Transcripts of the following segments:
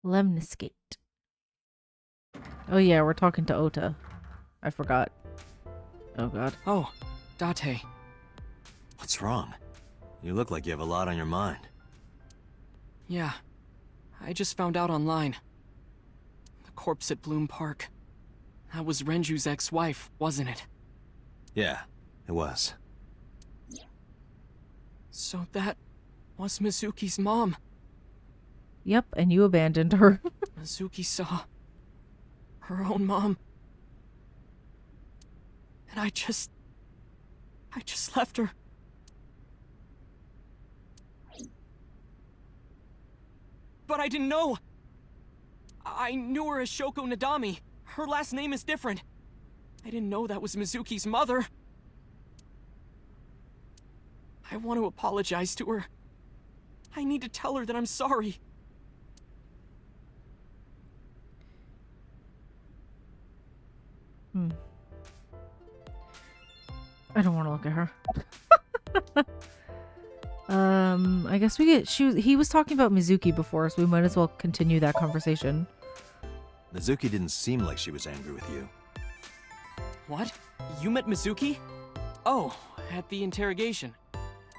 Lemniscate. Oh yeah, we're talking to Ota. I forgot. Oh god. Oh, Date. What's wrong? You look like you have a lot on your mind. Yeah, I just found out online. The corpse at Bloom Park. That was Renju's ex-wife, wasn't it? Yeah, it was. So that was Mizuki's mom. Yep, and you abandoned her. Mizuki saw her own mom. And I just left her. But I didn't know. I knew her as Shoko Nadami. Her last name is different. I didn't know that was Mizuki's mother. I want to apologize to her. I need to tell her that I'm sorry. I don't want to look at her. I guess he was talking about Mizuki before, so we might as well continue that conversation. Mizuki didn't seem like she was angry with you. What? You met Mizuki? Oh, at the interrogation.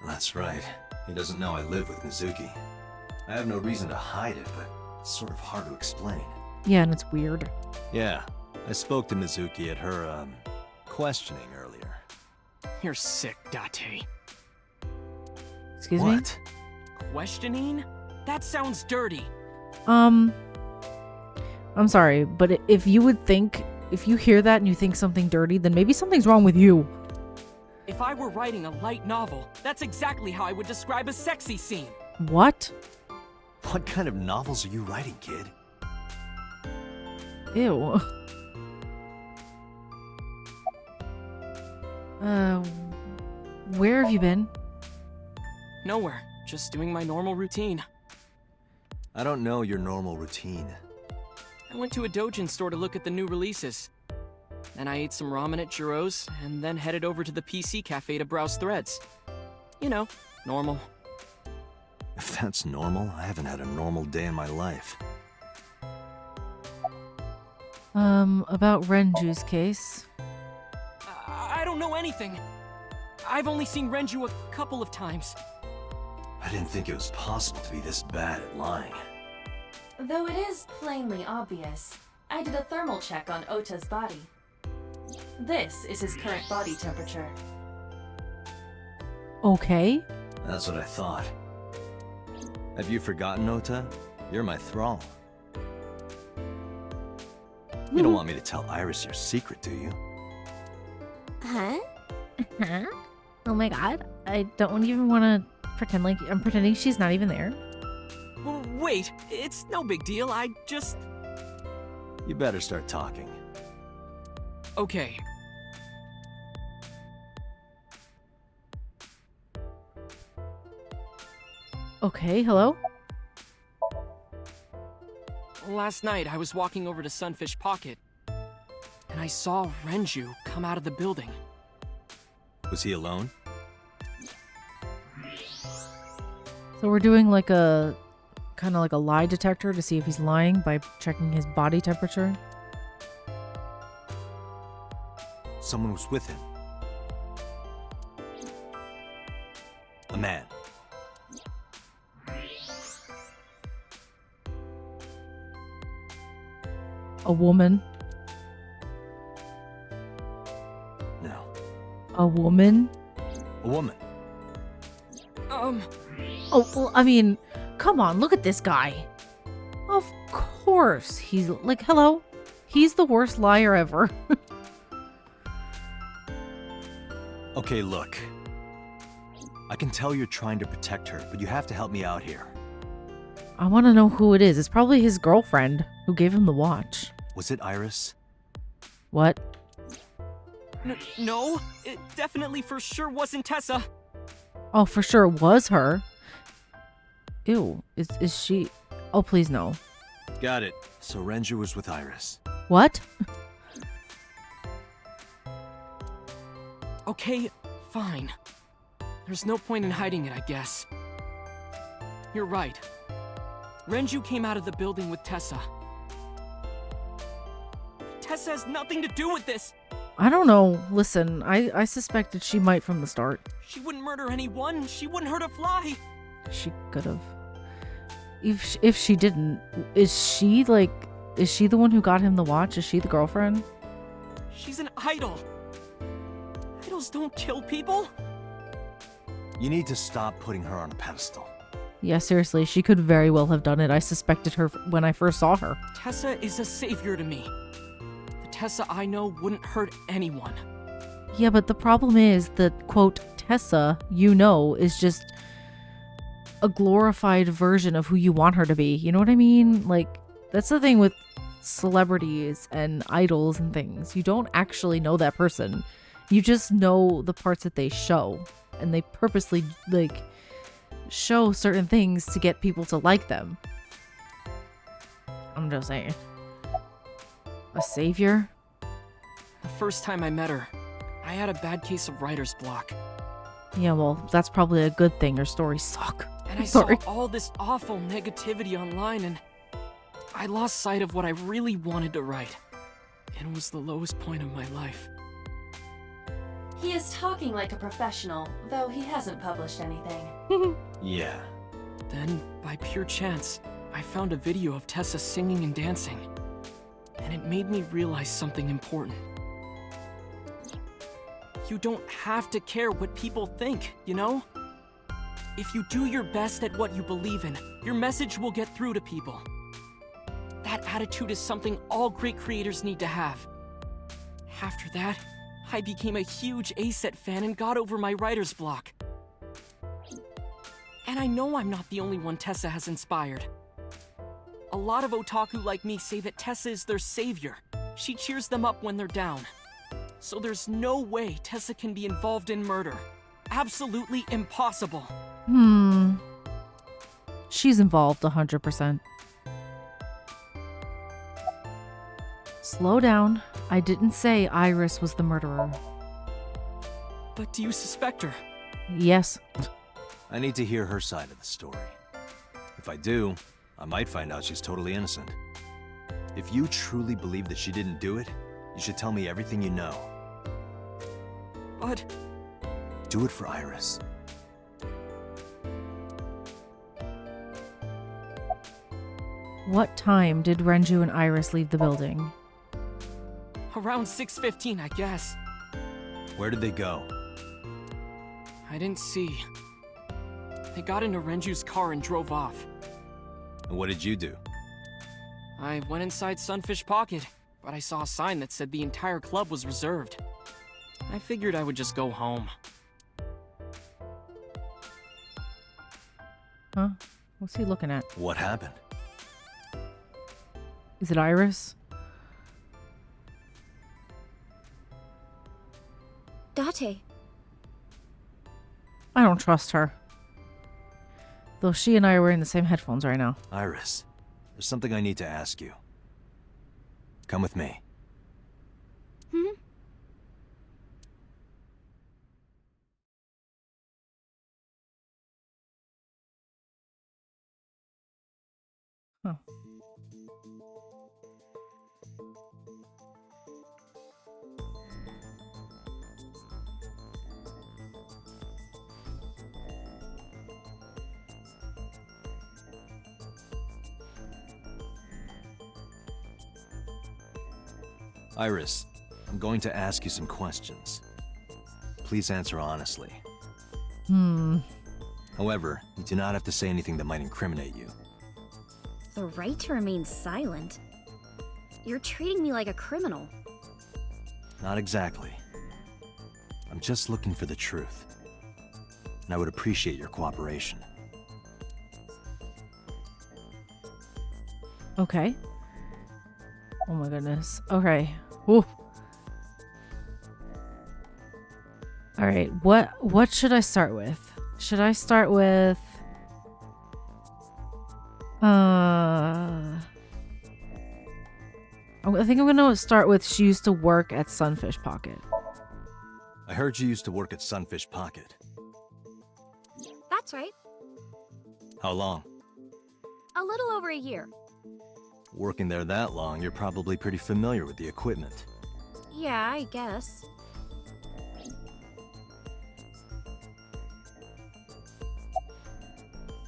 That's right. He doesn't know I live with Mizuki. I have no reason to hide it, but it's sort of hard to explain. Yeah, and it's weird. Yeah, I spoke to Mizuki at her, questioning earlier. You're sick, Date. Excuse me? What? Questioning? That sounds dirty. I'm sorry, but if you hear that and you think something dirty, then maybe something's wrong with you. If I were writing a light novel, that's exactly how I would describe a sexy scene. What? What kind of novels are you writing, kid? Ew. Where have you been? Nowhere. Just doing my normal routine. I don't know your normal routine. I went to a doujin store to look at the new releases. Then I ate some ramen at Jiro's, and then headed over to the PC cafe to browse threads. You know, normal. If that's normal, I haven't had a normal day in my life. About Renju's case. I don't know anything. I've only seen Renju a couple of times. I didn't think it was possible to be this bad at lying. Though it is plainly obvious, I did a thermal check on Ota's body. This is his current body temperature. Okay. That's what I thought. Have you forgotten, Ota? You're my thrall. You don't want me to tell Iris your secret, do you? Huh? Huh? Oh my god. I don't even want to pretend like I'm pretending she's not even there. Wait, it's no big deal. You better start talking. Okay. Okay, hello? Last night, I was walking over to Sunfish Pocket, and I saw Renju come out of the building. Was he alone? So we're doing like a kind of like a lie detector to see if he's lying by checking his body temperature. Someone was with him. A man. A woman. No. A woman. A woman. Oh, well, I mean, come on, look at this guy. Of course. He's like, hello. He's the worst liar ever. Okay, look. I can tell you're trying to protect her, but you have to help me out here. I want to know who it is. It's probably his girlfriend who gave him the watch. Was it Iris? What? No, it definitely for sure wasn't Tessa. Oh, for sure it was her. Ew, is she... Oh, please no. Got it. So Renju was with Iris. What? Okay, fine. There's no point in hiding it, I guess. You're right. Renju came out of the building with Tessa. Tessa has nothing to do with this! I don't know. Listen, I suspected she might from the start. She wouldn't murder anyone. She wouldn't hurt a fly. She could have. If she didn't, is she the one who got him the watch? Is she the girlfriend? She's an idol. Idols don't kill people. You need to stop putting her on a pedestal. Yeah, seriously, she could very well have done it. I suspected her when I first saw her. Tessa is a savior to me. The Tessa I know wouldn't hurt anyone. Yeah, but the problem is that, quote, Tessa, you know, is just a glorified version of who you want her to be. You know what I mean? Like, that's the thing with celebrities and idols and things. You don't actually know that person. You just know the parts that they show. And they purposely, like, show certain things to get people to like them. I'm just saying. A savior? The first time I met her, I had a bad case of writer's block. Yeah, well, that's probably a good thing. Her stories suck. And I Sorry. saw all this awful negativity online, and I lost sight of what I really wanted to write. It was the lowest point of my life. He is talking like a professional, though he hasn't published anything. Yeah. Then, by pure chance, I found a video of Tessa singing and dancing. And it made me realize something important. You don't have to care what people think, you know? If you do your best at what you believe in, your message will get through to people. That attitude is something all great creators need to have. After that, I became a huge A-Set fan and got over my writer's block. And I know I'm not the only one Tessa has inspired. A lot of otaku like me say that Tessa is their savior. She cheers them up when they're down. So there's no way Tessa can be involved in murder. Absolutely impossible. She's involved 100%. Slow down. I didn't say Iris was the murderer. But do you suspect her? Yes. I need to hear her side of the story. If I do, I might find out she's totally innocent. If you truly believe that she didn't do it, you should tell me everything you know. But Do it for Iris. What time did Renju and Iris leave the building? around 6:15, I guess. Where did they go? I didn't see. They got into Renju's car and drove off. And what did you do? I went inside Sunfish Pocket, but I saw a sign that said the entire club was reserved. I figured I would just go home. Huh? What's he looking at? What happened? Is it Iris? Date. I don't trust her. Though she and I are wearing the same headphones right now. Iris, there's something I need to ask you. Come with me. Huh. Iris, I'm going to ask you some questions. Please answer honestly. However, you do not have to say anything that might incriminate you. The right to remain silent? You're treating me like a criminal. Not exactly. I'm just looking for the truth. And I would appreciate your cooperation. Okay. Oh my goodness. Okay. Ooh. All right. What should I start with? Should I start with I think I'm gonna start with she used to work at Sunfish Pocket. I heard you used to work at Sunfish Pocket. That's right. How long? A little over a year. Working there that long, you're probably pretty familiar with the equipment. Yeah, I guess.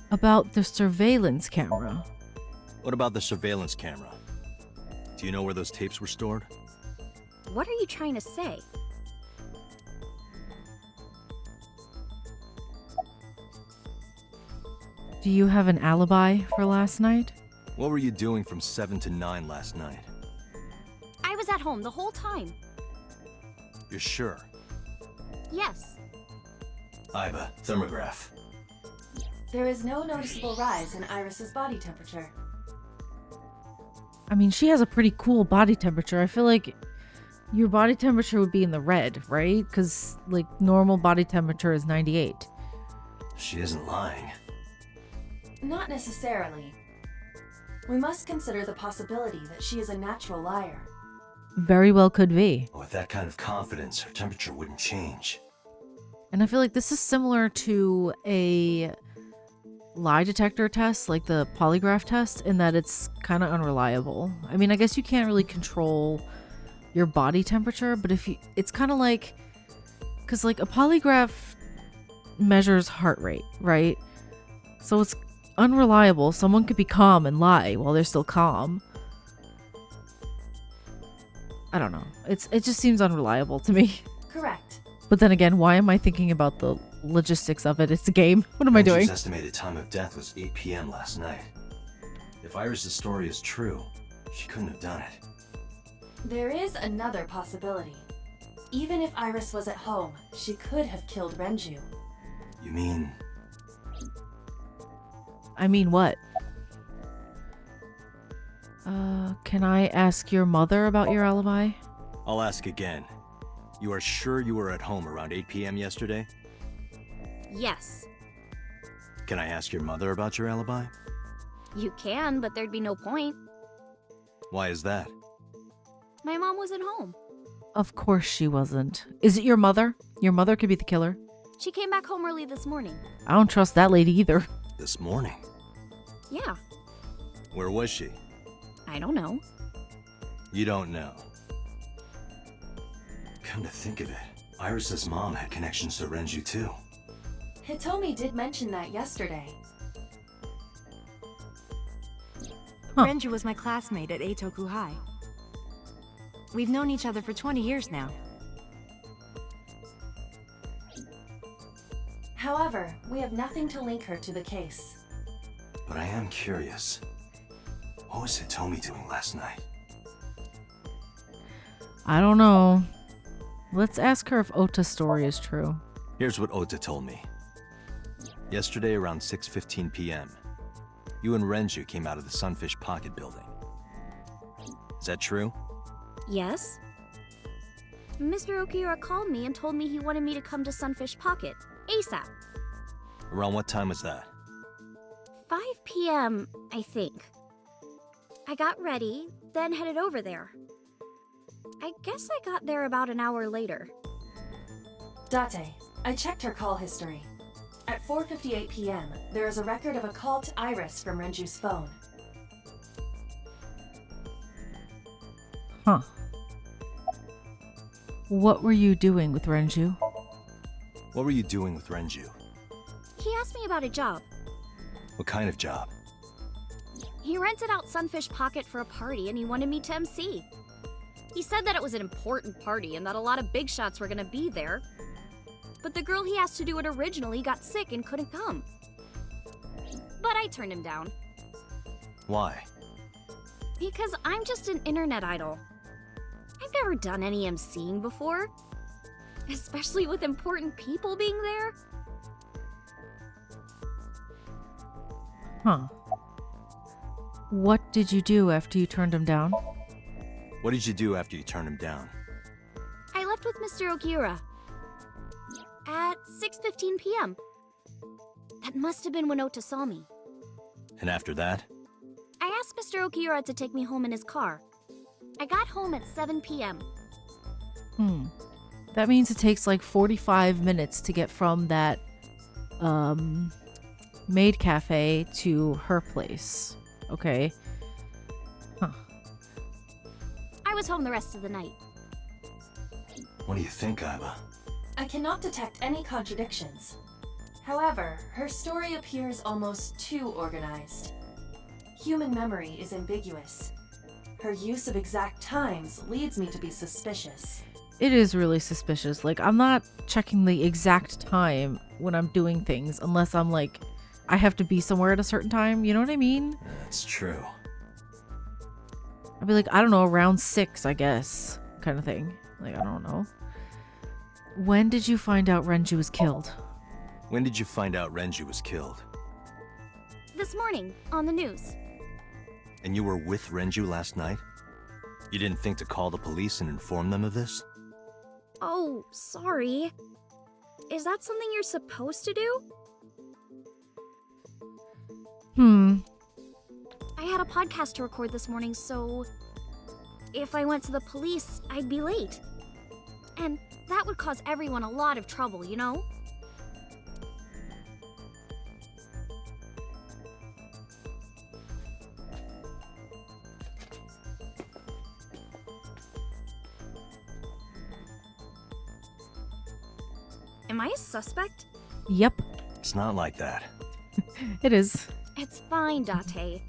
About the surveillance camera. What about the surveillance camera? Do you know where those tapes were stored? What are you trying to say? Do you have an alibi for last night? What were you doing from 7 to 9 last night? I was at home the whole time. You're sure? Yes. Iva, thermograph. There is no noticeable rise in Iris's body temperature. I mean, she has a pretty cool body temperature. I feel like your body temperature would be in the red, right? Because, like, normal body temperature is 98. She isn't lying. Not necessarily. We must consider the possibility that she is a natural liar. Very well could be. With that kind of confidence, her temperature wouldn't change. And I feel like this is similar to a lie detector test, like the polygraph test, in that it's kind of unreliable. I mean, I guess you can't really control your body temperature, but it's kind of like, because like a polygraph measures heart rate, right? So it's unreliable. Someone could be calm and lie while they're still calm. I don't know. It just seems unreliable to me. Correct. But then again, why am I thinking about the logistics of it? It's a game. What am I doing? Angie's estimated time of death was 8 p.m. last night. If Iris' story is true, she couldn't have done it. There is another possibility. Even if Iris was at home, she could have killed Renju. You mean... I mean, what? Can I ask your mother about your alibi? I'll ask again. You are sure you were at home around 8 p.m. yesterday? Yes. Can I ask your mother about your alibi? You can, but there'd be no point. Why is that? My mom wasn't home. Of course she wasn't. Is it your mother? Your mother could be the killer. She came back home early this morning. I don't trust that lady either. This morning? Yeah, Where was she? I don't know. You don't know. Come to think of it, Iris' mom had connections to Renju too. Hitomi did mention that yesterday. Huh. Renju was my classmate at Eitoku High. We've known each other for 20 years now. However, we have nothing to link her to the case. But I am curious. What was Hitomi doing last night? I don't know. Let's ask her if Ota's story is true. Here's what Ota told me. Yesterday around 6:15 p.m., you and Renju came out of the Sunfish Pocket building. Is that true? Yes? Mr. Okiura called me and told me he wanted me to come to Sunfish Pocket, ASAP. Around what time was that? 5 p.m., I think. I got ready, then headed over there. I guess I got there about an hour later. Date, I checked her call history. At 4:58 p.m., there is a record of a call to Iris from Renju's phone. Huh. What were you doing with Renju? What were you doing with Renju? He asked me about a job. What kind of job? He rented out Sunfish Pocket for a party and he wanted me to MC. He said that it was an important party and that a lot of big shots were gonna be there. But the girl he asked to do it originally got sick and couldn't come. But I turned him down. Why? Because I'm just an internet idol. I've never done any MCing before. Especially with important people being there. Huh. What did you do after you turned him down? What did you do after you turned him down? I left with Mr. Okiura. At 6:15 p.m. That must have been when Ota saw me. And after that? I asked Mr. Okiura to take me home in his car. I got home at 7 p.m. That means it takes like 45 minutes to get from that, maid cafe to her place. Okay. Huh. I was home the rest of the night. What do you think, Iva? I cannot detect any contradictions. However, her story appears almost too organized. Human memory is ambiguous. Her use of exact times leads me to be suspicious. It is really suspicious. Like, I'm not checking the exact time when I'm doing things unless I'm like, I have to be somewhere at a certain time. You know what I mean? That's true. I'd be like, I don't know, around 6, I guess, kind of thing. Like, I don't know. When did you find out Renju was killed? When did you find out Renju was killed? This morning, on the news. And you were with Renju last night? You didn't think to call the police and inform them of this? Oh, sorry. Is that something you're supposed to do? I had a podcast to record this morning, so if I went to the police, I'd be late. And that would cause everyone a lot of trouble, you know? Am I a suspect? Yep, It's not like that. it is. It's fine, Date.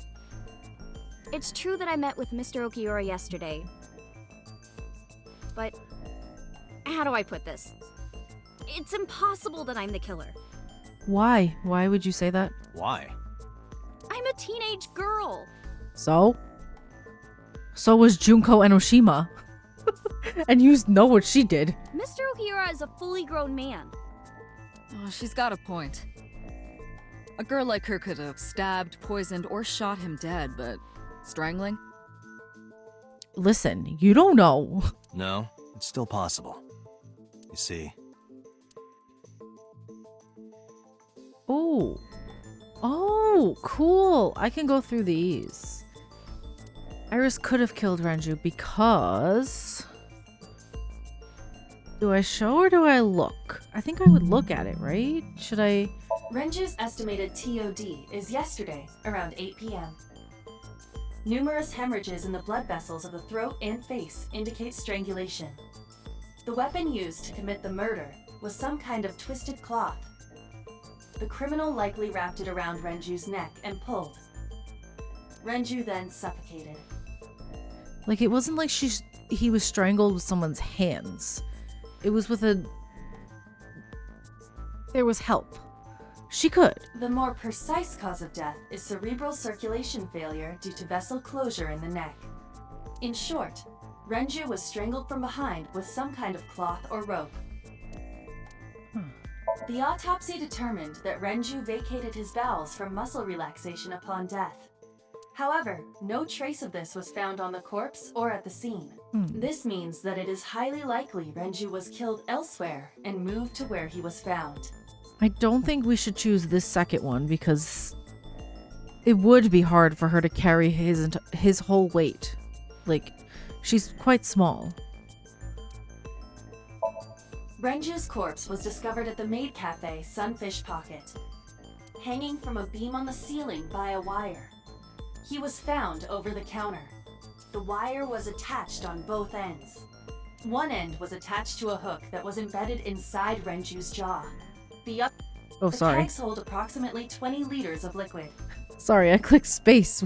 It's true that I met with Mr. Okiura yesterday. But how do I put this? It's impossible that I'm the killer. Why? Why would you say that? Why? I'm a teenage girl. So? So was Junko Enoshima. And you know what she did. Mr. Okiura is a fully grown man. Oh, she's got a point. A girl like her could have stabbed, poisoned, or shot him dead, but strangling? Listen, you don't know. No, it's still possible. You see, Oh, cool. I can go through these. Iris could have killed Renju because... Do I show or do I look? I think I would look at it, right? Should I... Renju's estimated TOD is yesterday, around 8 p.m. Numerous hemorrhages in the blood vessels of the throat and face indicate strangulation. The weapon used to commit the murder was some kind of twisted cloth. The criminal likely wrapped it around Renju's neck and pulled. Renju then suffocated. Like, it wasn't like he was strangled with someone's hands. It was with a... There was help. She could. The more precise cause of death is cerebral circulation failure due to vessel closure in the neck. In short, Renju was strangled from behind with some kind of cloth or rope. The autopsy determined that Renju vacated his bowels from muscle relaxation upon death. However, no trace of this was found on the corpse or at the scene. This means that it is highly likely Renju was killed elsewhere and moved to where he was found. I don't think we should choose this second one because it would be hard for her to carry his whole weight. Like, she's quite small. Renju's corpse was discovered at the maid cafe Sunfish Pocket, hanging from a beam on the ceiling by a wire. He was found over the counter. The wire was attached on both ends. One end was attached to a hook that was embedded inside Renju's jaw. The Sorry. kegs hold approximately 20 liters of liquid. Sorry, I clicked space.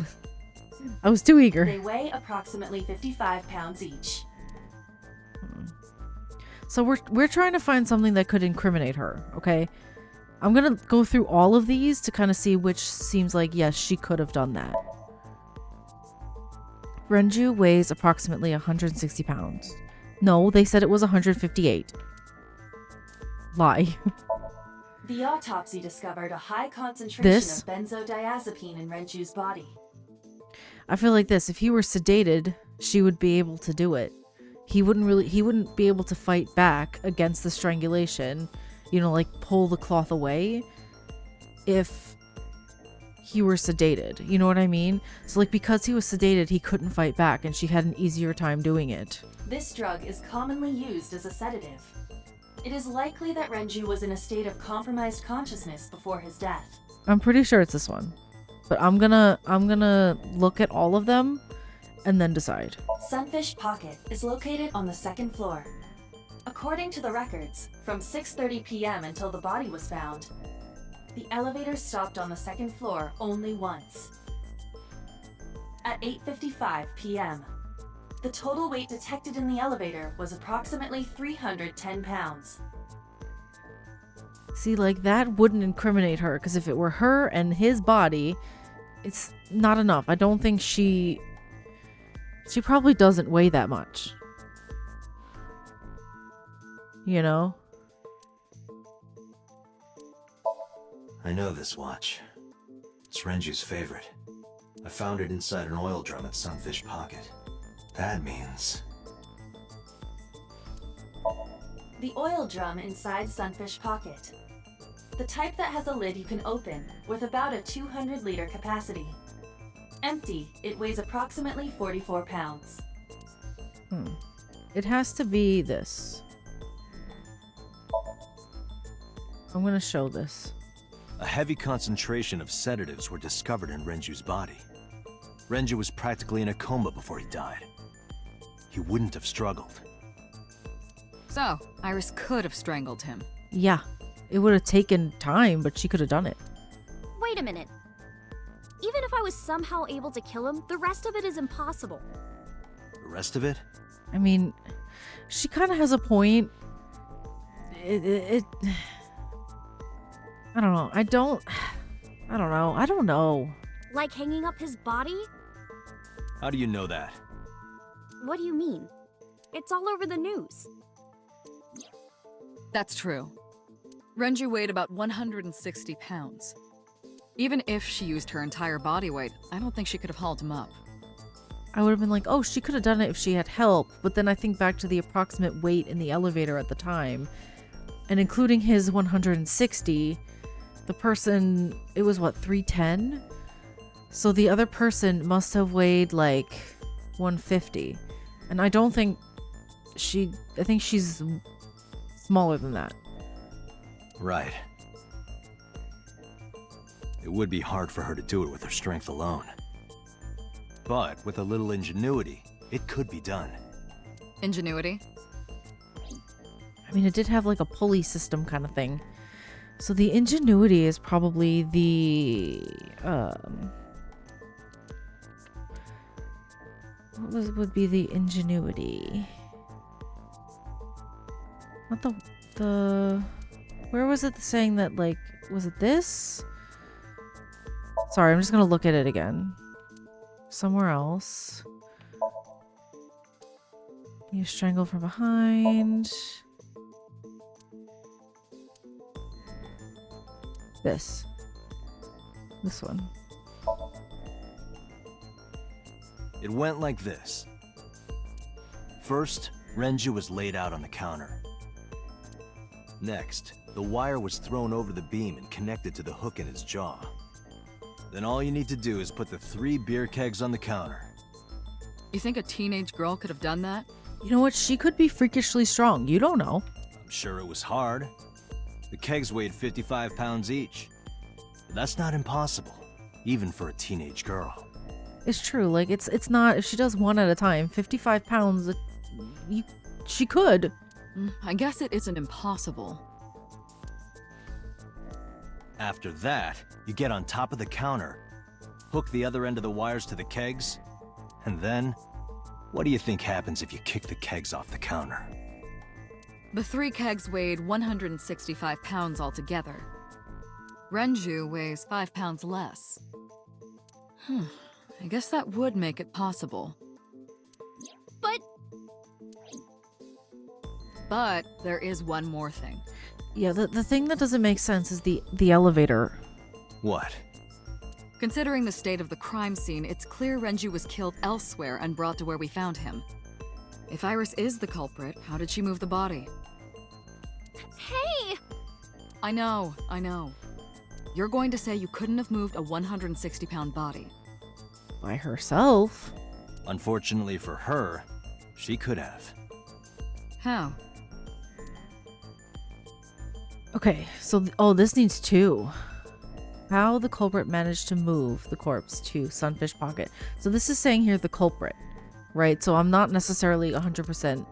I was too eager. They weigh approximately 55 pounds each. So we're trying to find something that could incriminate her, okay? I'm gonna go through all of these to kind of see which seems like, yes, she could have done that. Renju weighs approximately 160 pounds. No, they said it was 158. Lie. The autopsy discovered a high concentration This? of benzodiazepine in Renju's body. I feel like this, if he were sedated, she would be able to do it. He wouldn't be able to fight back against the strangulation, you know, like pull the cloth away if he were sedated. You know what I mean? So like because he was sedated, he couldn't fight back and she had an easier time doing it. This drug is commonly used as a sedative. It is likely that Renju was in a state of compromised consciousness before his death. I'm pretty sure it's this one. But I'm gonna look at all of them and then decide. Sunfish Pocket is located on the second floor. According to the records, from 6:30 p.m. until the body was found, the elevator stopped on the second floor only once. At 8:55 p.m., the total weight detected in the elevator was approximately 310 pounds. See, like, that wouldn't incriminate her, because if it were her and his body, it's not enough. I don't think she probably doesn't weigh that much. You know? I know this watch. It's Renju's favorite. I found it inside an oil drum at Sunfish Pocket. That means... The oil drum inside Sunfish Pocket. The type that has a lid you can open, with about a 200-liter capacity. Empty, it weighs approximately 44 pounds. It has to be this. I'm gonna show this. A heavy concentration of sedatives were discovered in Renju's body. Renju was practically in a coma before he died. He wouldn't have struggled. So, Iris could have strangled him. Yeah. It would have taken time, but she could have done it. Wait a minute. Even if I was somehow able to kill him, the rest of it is impossible. The rest of it? I mean, she kind of has a point. I don't know. I don't know. Like hanging up his body? How do you know that? What do you mean? It's all over the news. That's true. Renju weighed about 160 pounds. Even if she used her entire body weight, I don't think she could have hauled him up. I would have been like, oh, she could have done it if she had help. But then I think back to the approximate weight in the elevator at the time. And including his 160, the person, it was what, 310? So the other person must have weighed like 150. And I don't think I think she's smaller than that. Right. It would be hard for her to do it with her strength alone. But with a little ingenuity, it could be done. Ingenuity? I mean, it did have like a pulley system kind of thing. So the ingenuity is probably the what would be the ingenuity? Not the where was it saying that, like, was it this? Sorry, I'm just gonna look at it again. Somewhere else. You strangle from behind. This one. It went like this. First, Renju was laid out on the counter. Next, the wire was thrown over the beam and connected to the hook in his jaw. Then all you need to do is put the 3 beer kegs on the counter. You think a teenage girl could have done that? You know what? She could be freakishly strong. You don't know. I'm sure it was hard. The kegs weighed 55 pounds each. But that's not impossible, even for a teenage girl. It's true. Like, it's not, if she does one at a time, 55 pounds, she could. I guess it isn't impossible. After that, you get on top of the counter, hook the other end of the wires to the kegs, and then, what do you think happens if you kick the kegs off the counter? The 3 kegs weighed 165 pounds altogether. Renju weighs 5 pounds less. I guess that would make it possible. But there is one more thing. Yeah, the thing that doesn't make sense is the elevator. What? Considering the state of the crime scene, it's clear Renju was killed elsewhere and brought to where we found him. If Iris is the culprit, how did she move the body? Hey! I know. You're going to say you couldn't have moved a 160-pound body. By herself. Unfortunately for her, she could have. How? Okay, so, this needs 2. How the culprit managed to move the corpse to Sunfish Pocket. So this is saying here the culprit, right? So I'm not necessarily 100%.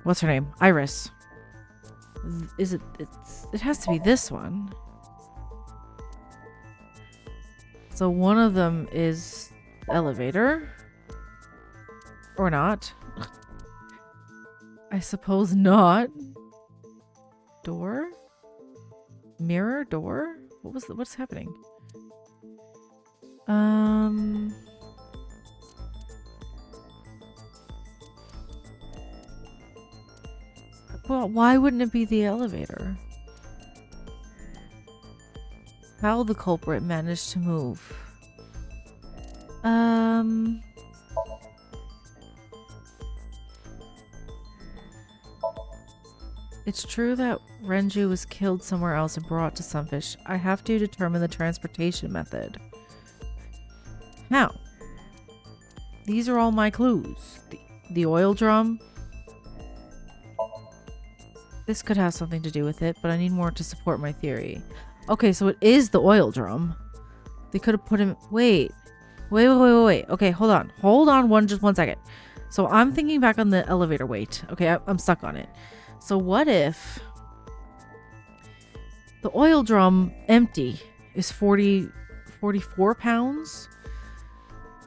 What's her name? Iris. Is it? It has to be this one. So one of them is elevator, or not? I suppose not. Door. Mirror door? What's happening? Well, why wouldn't it be the elevator? How the culprit managed to move. It's true that Renju was killed somewhere else and brought to Sunfish. I have to determine the transportation method. How? These are all my clues. The oil drum. This could have something to do with it, but I need more to support my theory. Okay, so it is the oil drum. They could have put him... Wait. Okay, hold on. Hold on just one second. So I'm thinking back on the elevator weight. Okay, I'm stuck on it. So what if the oil drum empty is 44 pounds?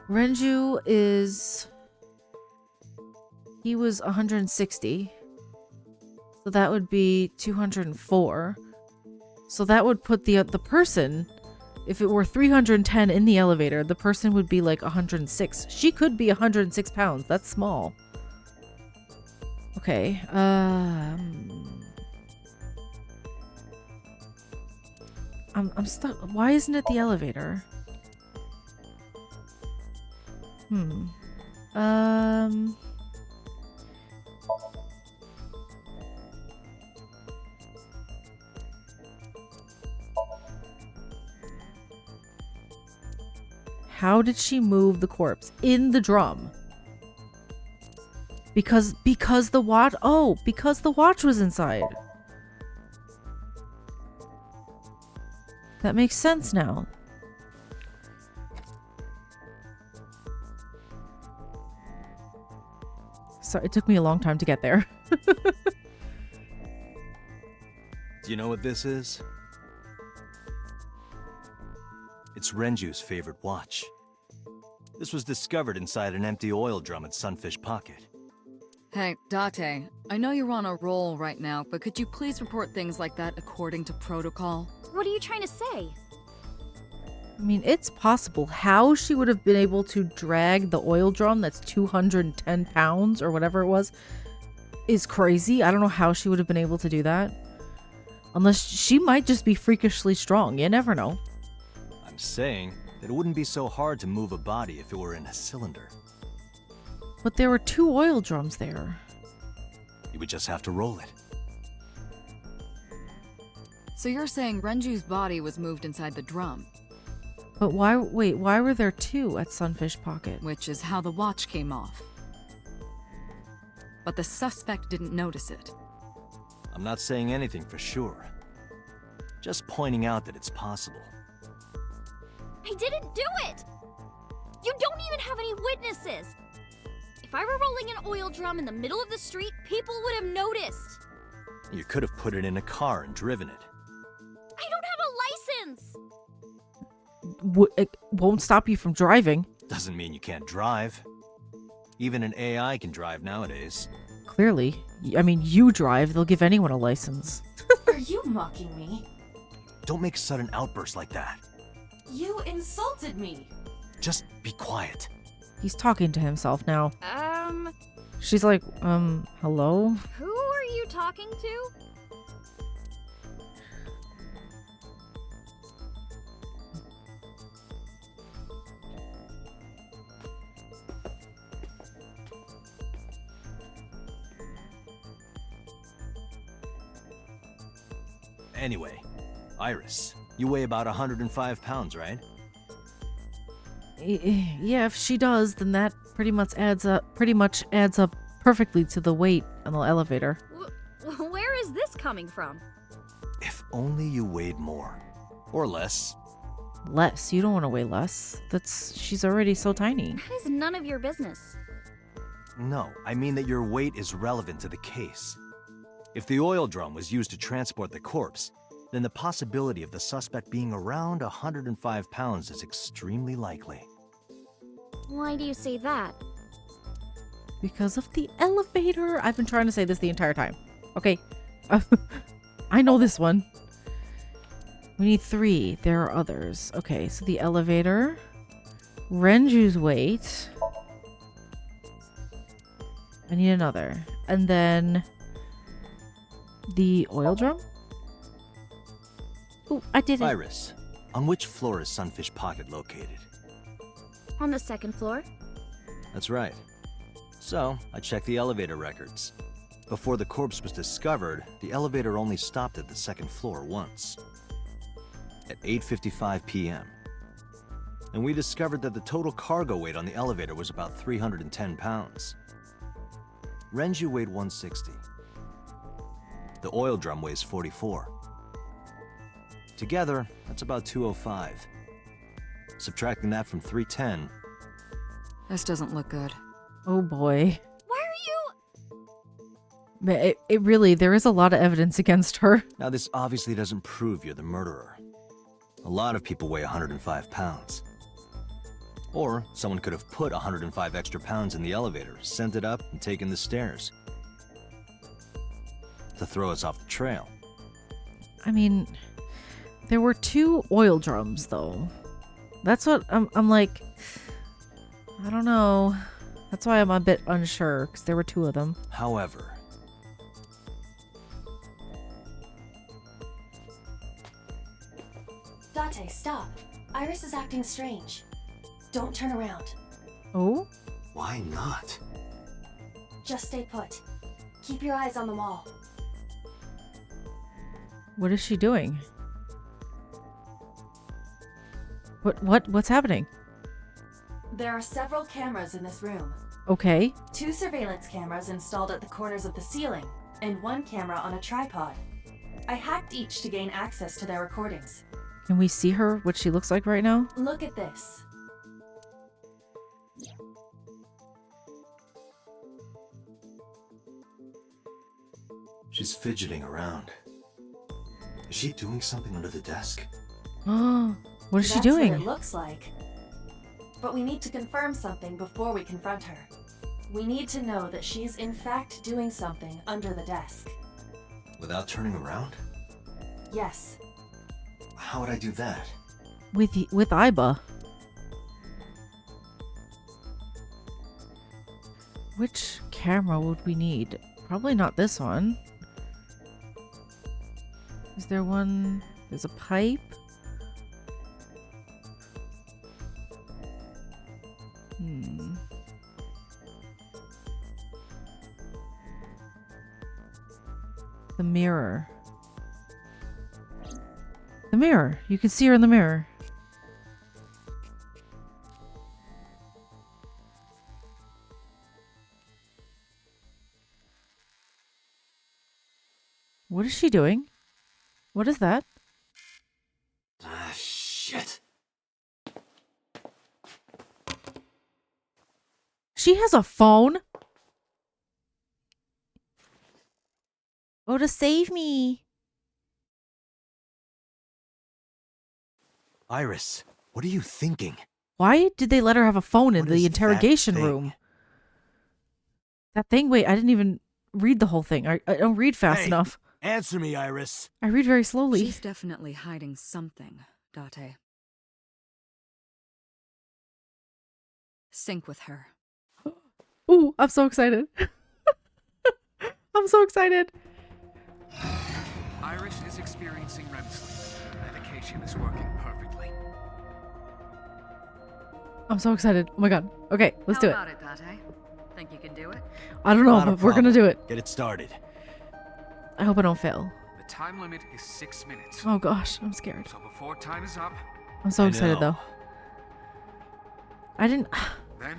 Renju is... He was 160. So that would be 204. So that would put the person, if it were 310 in the elevator, the person would be like 106. She could be 106 pounds. That's small. Okay. I'm stuck. Why isn't it the elevator? How did she move the corpse in the drum? Because the watch. Oh, because the watch was inside. That makes sense now. Sorry, it took me a long time to get there. Do you know what this is? It's Renju's favorite watch. This was discovered inside an empty oil drum at Sunfish Pocket. Hey, Date, I know you're on a roll right now, but could you please report things like that according to protocol? What are you trying to say? I mean, it's possible. How she would have been able to drag the oil drum that's 210 pounds or whatever it was is crazy. I don't know how she would have been able to do that. Unless she might just be freakishly strong. You never know. I'm saying that it wouldn't be so hard to move a body if it were in a cylinder. But there were 2 oil drums there. You would just have to roll it. So you're saying Renju's body was moved inside the drum? But why were there 2 at Sunfish Pocket? Which is how the watch came off. But the suspect didn't notice it. I'm not saying anything for sure. Just pointing out that it's possible. I didn't do it! You don't even have any witnesses! If I were rolling an oil drum in the middle of the street, people would have noticed. You could have put it in a car and driven it. I don't have a license! It won't stop you from driving. Doesn't mean you can't drive. Even an AI can drive nowadays. Clearly. I mean, you drive. They'll give anyone a license. Are you mocking me? Don't make sudden outbursts like that. You insulted me. Just be quiet. He's talking to himself now. She's like, hello? Who are you talking to? Anyway, Iris, you weigh about 105 pounds, right? Yeah, if she does, then that pretty much adds up perfectly to the weight on the elevator. Where is this coming from? If only you weighed more. Or less. Less. You don't want to weigh less. She's already so tiny. That is none of your business. No, I mean that your weight is relevant to the case. If the oil drum was used to transport the corpse, then the possibility of the suspect being around 105 pounds is extremely likely. Why do you say that? Because of the elevator. I've been trying to say this the entire time. Okay. I know this one. We need 3. There are others. Okay, so the elevator. Renju's weight. I need another. And then the oil drum? Oh, I did it. Iris, on which floor is Sunfish Pocket located? On the 2nd floor? That's right. So, I checked the elevator records. Before the corpse was discovered, the elevator only stopped at the 2nd floor once. At 8:55 p.m. And we discovered that the total cargo weight on the elevator was about 310 pounds. Renju weighed 160. The oil drum weighs 44. Together, that's about 205. Subtracting that from 310. This doesn't look good. Oh boy. Why are you... It really, there is a lot of evidence against her. Now, this obviously doesn't prove you're the murderer. A lot of people weigh 105 pounds. Or someone could have put 105 extra pounds in the elevator, sent it up, and taken the stairs. To throw us off the trail. I mean, there were 2 oil drums, though. That's what I'm like, I don't know. That's why I'm a bit unsure, because there were 2 of them. However, Date, stop. Iris is acting strange. Don't turn around. Oh? why not? Just stay put. Keep your eyes on the wall. What is she doing? What's happening? There are several cameras in this room. Okay. 2 surveillance cameras installed at the corners of the ceiling, and 1 camera on a tripod. I hacked each to gain access to their recordings. Can we see her, what she looks like right now? Look at this. She's fidgeting around. Is she doing something under the desk? Oh, what is she That's doing? what it looks like. But we need to confirm something before we confront her. We need to know that she's in fact doing something under the desk. Without turning around? Yes. How would I do that? With Iba. Which camera would we need? Probably not this one. Is there one? There's a pipe. The mirror. The mirror. You can see her in the mirror. What is she doing? What is that? Ah, shit. She has a phone? Oh, to save me. Iris, what are you thinking? Why did they let her have a phone in What the is interrogation that thing? room? That thing? Wait, I didn't even read the whole thing. I don't read fast Hey. enough. Answer me, Iris. I read very slowly. She's definitely hiding something, Date. Sync with her. Ooh, I'm so excited. I'm so excited. Iris is experiencing REM sleep. Medication is working perfectly. I'm so excited. Oh my god. Okay, let's do it. How about it, Date? Think you can do it? I don't know, Not a but we're gonna do problem. it. Get it started. I hope I don't fail. The time limit is 6 minutes. Oh gosh, I'm scared. So before time is up, I'm so I excited know. though. I didn't then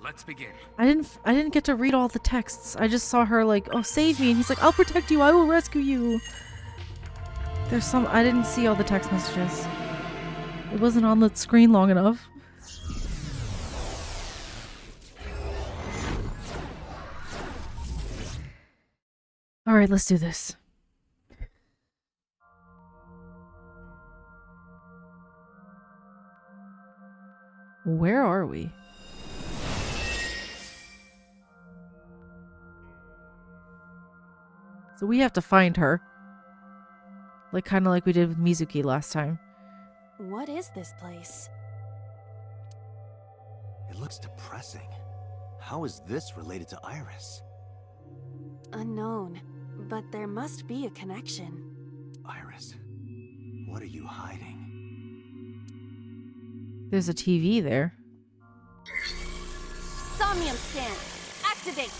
let's begin. I didn't get to read all the texts. I just saw her like, "Oh, save me." And he's like, "I'll protect you. I will rescue you." There's some... I didn't see all the text messages. It wasn't on the screen long enough. Alright, let's do this. Where are we? So we have to find her. Like, kind of like we did with Mizuki last time. What is this place? It looks depressing. How is this related to Iris? Unknown, but there must be a connection. Iris, what are you hiding? There's a TV there. Somnium scan, activate!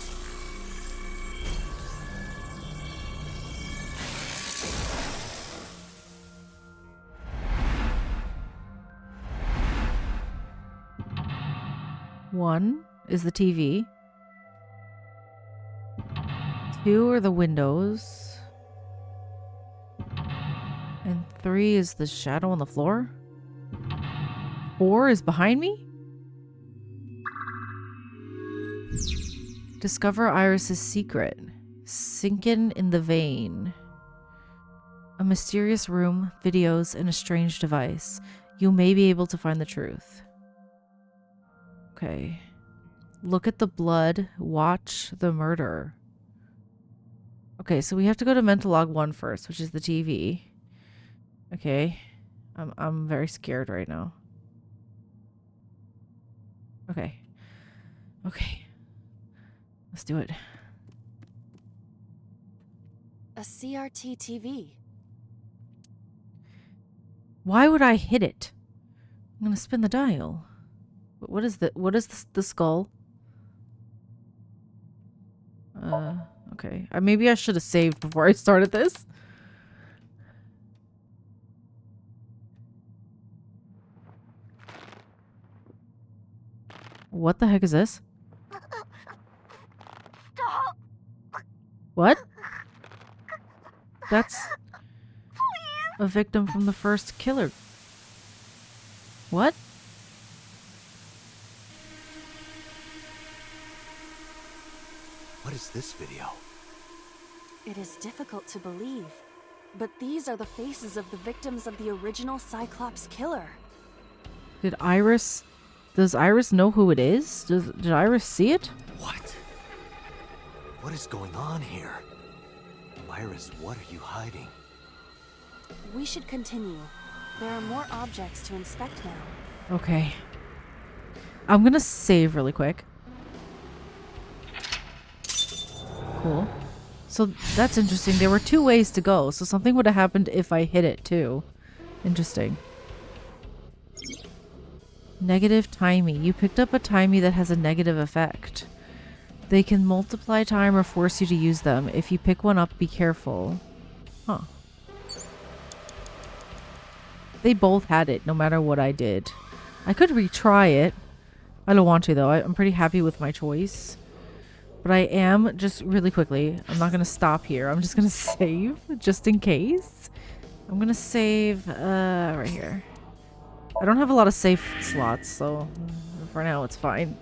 One is the TV. Two are the windows. And three is the shadow on the floor. Four is behind me? Discover Iris's secret. Sinking in the vein. A mysterious room, videos, and a strange device. You may be able to find the truth. Okay. Look at the blood. Watch the murder. Okay, so we have to go to mental log 1 first, which is the TV. Okay. I'm very scared right now. Okay. Okay. Let's do it. A CRT TV. Why would I hit it? I'm gonna spin the dial. What is the skull? Okay. Maybe I should have saved before I started this. What the heck is this? Stop! What? That's a victim from the first killer. What? What is this video? It is difficult to believe, but these are the faces of the victims of the original Cyclops killer. Does Iris know who it is? Did Iris see it? What? What is going on here? Iris, what are you hiding? We should continue. There are more objects to inspect now. Okay. I'm gonna save really quick. Cool. So that's interesting. There were two ways to go, so something would have happened if I hit it too. Interesting. Negative timey. You picked up a timey that has a negative effect. They can multiply time or force you to use them. If you pick one up, be careful. Huh. They both had it, no matter what I did. I could retry it. I don't want to, though. I'm pretty happy with my choice. But I am, just really quickly, I'm not going to stop here. I'm just going to save, just in case. I'm going to save, right here. I don't have a lot of save slots, so for now it's fine.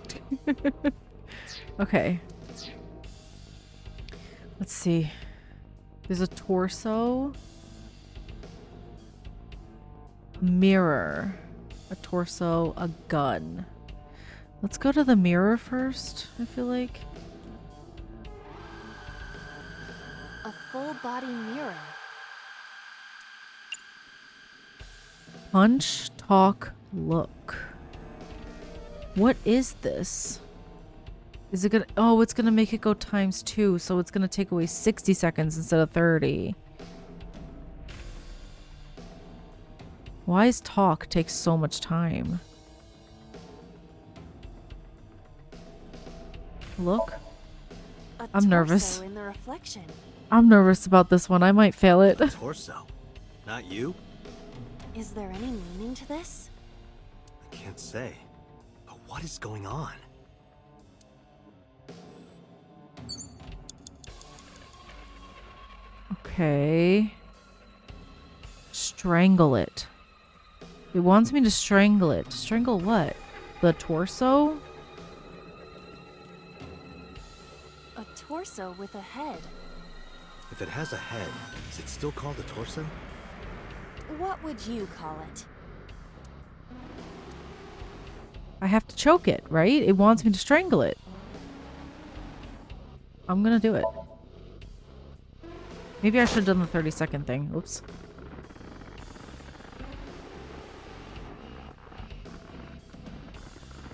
Okay. Let's see. There's a torso. Mirror. A torso, a gun. Let's go to the mirror first, I feel like. A full body mirror. Punch, talk, look. What is this? Is it gonna... Oh, it's gonna make it go ×2, so it's gonna take away 60 seconds instead of 30. Why does talk take so much time? Look. I'm nervous. In the reflection. I'm nervous about this one. I might fail it. Torso. Not you? Is there any meaning to this? I can't say. But what is going on? Okay. strangle it. It wants me to strangle it. Strangle what? The torso? A torso with a head. If it has a head, is it still called a torso? What would you call it? I have to choke it, right? It wants me to strangle it. I'm gonna do it. Maybe I should have done the 30-second thing. Oops.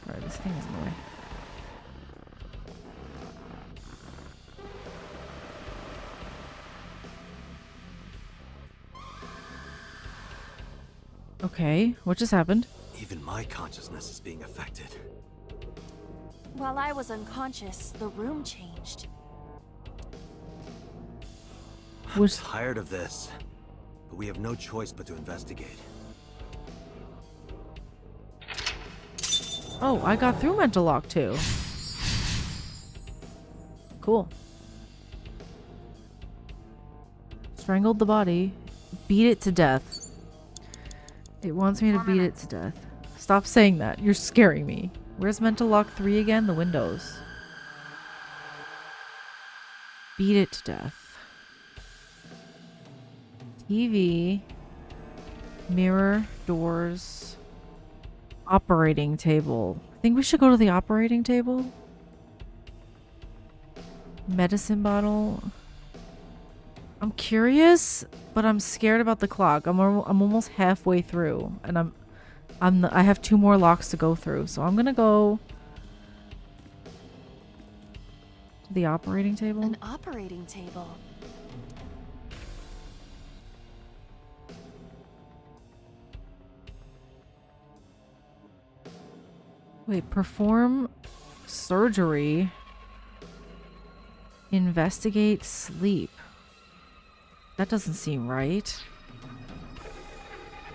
Alright, this thing is in the way. Okay, what just happened? Even my consciousness is being affected. While I was unconscious, the room changed. I'm tired of this, but we have no choice but to investigate. Oh, I got through mental lock too. Cool. Strangled the body. Beat it to death. It wants me to beat it to death. Stop saying that. You're scaring me. Where's mental lock 3 again? The windows. Beat it to death. TV. Mirror. Doors. Operating table. I think we should go to the operating table. Medicine bottle. I'm curious, but I'm scared about the clock. I'm almost halfway through, and I have 2 more locks to go through, so I'm gonna go to the operating table. An operating table. Wait, perform surgery. Investigate sleep. That doesn't seem right.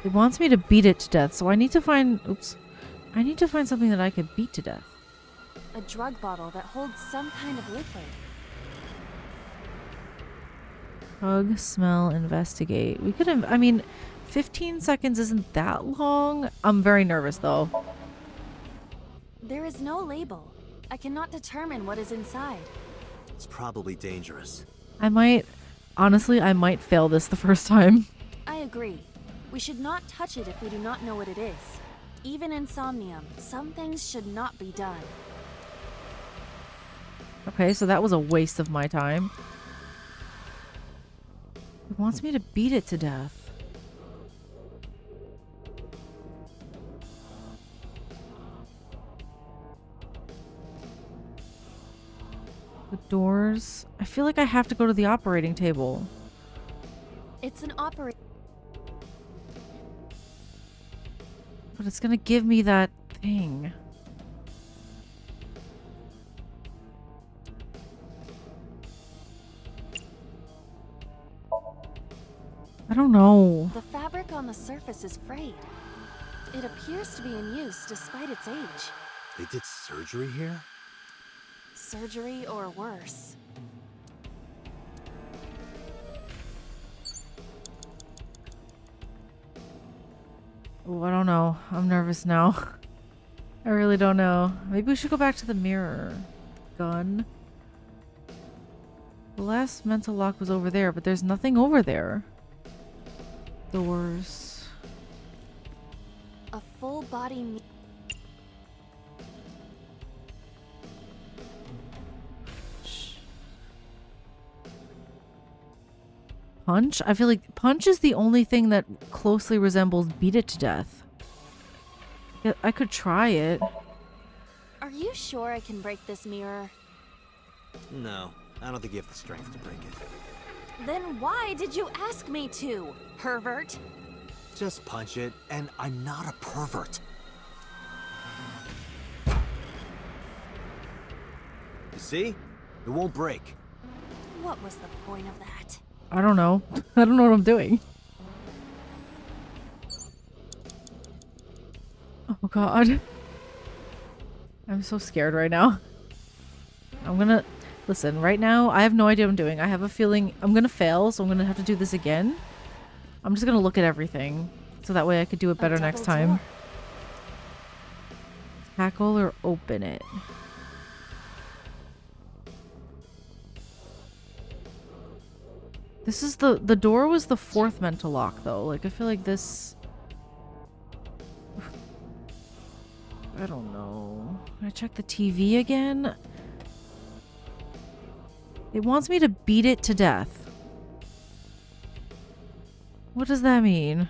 It wants me to beat it to death, so I need to find... Oops. I need to find something that I could beat to death. A drug bottle that holds some kind of liquid. Hug, smell, investigate. We could have... I mean, 15 seconds isn't that long. I'm very nervous, though. There is no label. I cannot determine what is inside. It's probably dangerous. I might... Honestly, I might fail this the first time. I agree. We should not touch it if we do not know what it is. Even in Somnium, some things should not be done. Okay, so that was a waste of my time. It wants me to beat it to death. The doors. I feel like I have to go to the operating table. It's an operating... But it's gonna give me that thing. I don't know. The fabric on the surface is frayed. It appears to be in use despite its age. They did surgery here? Surgery or worse. Oh, I don't know. I'm nervous now. I really don't know. Maybe we should go back to the mirror. Gun. The last mental lock was over there, but there's nothing over there. Doors. A full body... Punch? I feel like punch is the only thing that closely resembles beat it to death. Yeah, I could try it. Are you sure I can break this mirror? No, I don't think you have the strength to break it. Then why did you ask me to, pervert? Just punch it, and I'm not a pervert. You see? It won't break. What was the point of that? I don't know. I don't know what I'm doing. Oh god. I'm so scared right now. I'm gonna... Listen, right now, I have no idea what I'm doing. I have a feeling I'm gonna fail, so I'm gonna have to do this again. I'm just gonna look at everything. So that way I could do it better next time. Door. Tackle or open it? This is the door was the fourth mental lock though. Like I feel like this I don't know. Can I check the TV again? It wants me to beat it to death. What does that mean?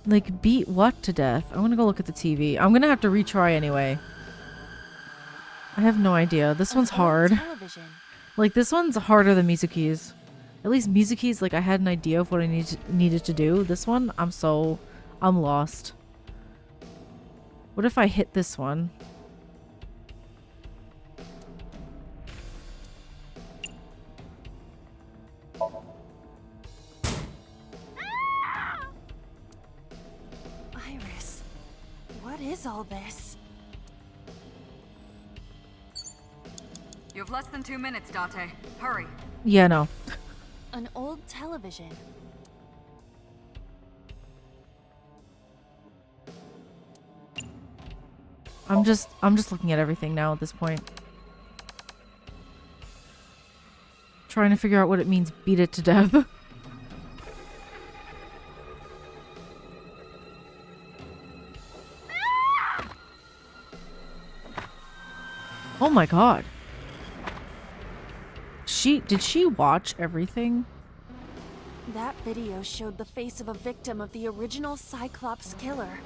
Like, beat what to death? I'm gonna go look at the TV. I'm gonna have to retry anyway. I have no idea. This one's hard. Television. Like, this one's harder than Mizuki's. At least Mizuki's, like, I had an idea of what I needed to do. This one, I'm lost. What if I hit this one? Iris, what is all this? You have less than 2 minutes, Date. Hurry. Yeah, no. An old television. I'm just looking at everything now at this point. Trying to figure out what it means, beat it to death. Oh my god. Did she watch everything? That video showed the face of a victim of the original Cyclops killer.